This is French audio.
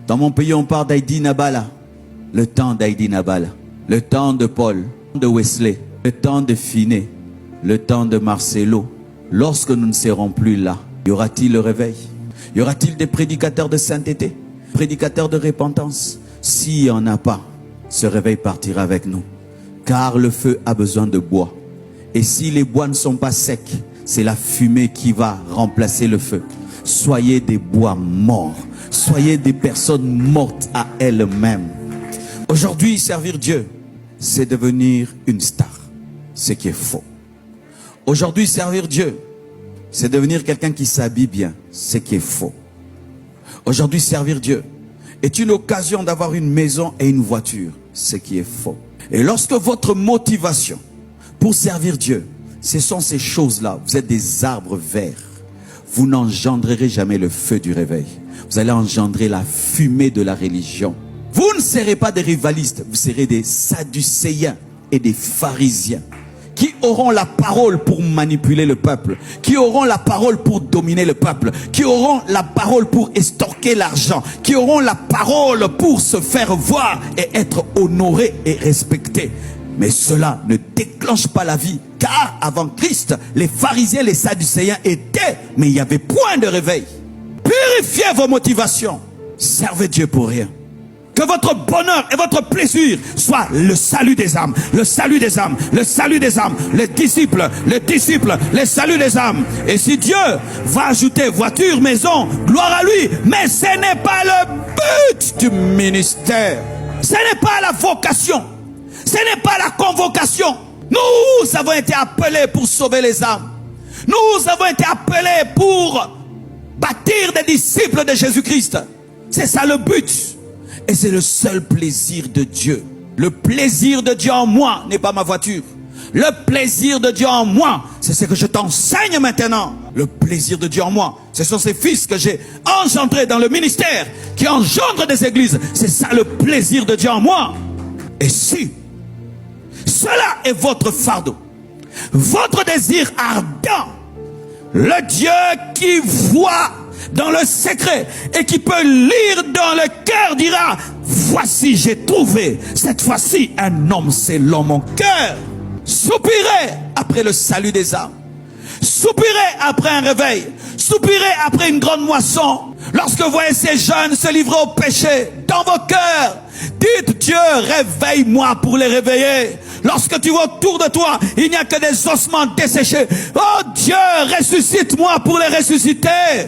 Dans mon pays, on parle d'Heidi Nabala. Le temps d'Heidi Nabala. Le temps de Paul, de Wesley. Le temps de Finet. Le temps de Marcelo. Lorsque nous ne serons plus là, y aura-t-il le réveil? Y aura-t-il des prédicateurs de sainteté? Prédicateurs de repentance? S'il n'y en a pas, ce réveil partira avec nous. Car le feu a besoin de bois. Et si les bois ne sont pas secs, c'est la fumée qui va remplacer le feu. Soyez des bois morts. Soyez des personnes mortes à elles-mêmes. Aujourd'hui, servir Dieu, c'est devenir une star. Ce qui est faux. Aujourd'hui, servir Dieu, c'est devenir quelqu'un qui s'habille bien. Ce qui est faux. Aujourd'hui, servir Dieu est une occasion d'avoir une maison et une voiture. Ce qui est faux. Et lorsque votre motivation pour servir Dieu, ce sont ces choses-là, vous êtes des arbres verts, vous n'engendrerez jamais le feu du réveil. Vous allez engendrer la fumée de la religion. Vous ne serez pas des rivalistes, vous serez des sadducéens et des pharisiens qui auront la parole pour manipuler le peuple, qui auront la parole pour dominer le peuple, qui auront la parole pour estorquer l'argent, qui auront la parole pour se faire voir et être honorés et respectés. Mais cela ne déclenche pas la vie, car avant Christ, les pharisiens, les sadducéens étaient, mais il n'y avait point de réveil. Purifiez vos motivations, servez Dieu pour rien. Que votre bonheur et votre plaisir soit le salut des âmes, le salut des âmes, le salut des âmes, les disciples, les saluts des âmes. Et si Dieu va ajouter voiture, maison, gloire à lui, mais ce n'est pas le but du ministère. Ce n'est pas la vocation. Ce n'est pas la convocation. Nous avons été appelés pour sauver les âmes. Nous avons été appelés pour bâtir des disciples de Jésus-Christ. C'est ça le but. Et c'est le seul plaisir de Dieu. Le plaisir de Dieu en moi n'est pas ma voiture. Le plaisir de Dieu en moi, c'est ce que je t'enseigne maintenant. Le plaisir de Dieu en moi, ce sont ces fils que j'ai engendrés dans le ministère, qui engendrent des églises. C'est ça le plaisir de Dieu en moi. Et si cela est votre fardeau, votre désir ardent, le Dieu qui voit dans le secret et qui peut lire dans le cœur dira: voici, j'ai trouvé cette fois-ci un homme selon mon cœur. Soupirez après le salut des âmes, soupirez après un réveil, soupirez après une grande moisson. Lorsque vous voyez ces jeunes se livrer au péché dans vos cœurs, dites: Dieu, réveille-moi pour les réveiller. Lorsque tu vois autour de toi, il n'y a que des ossements desséchés, oh Dieu, ressuscite-moi pour les ressusciter.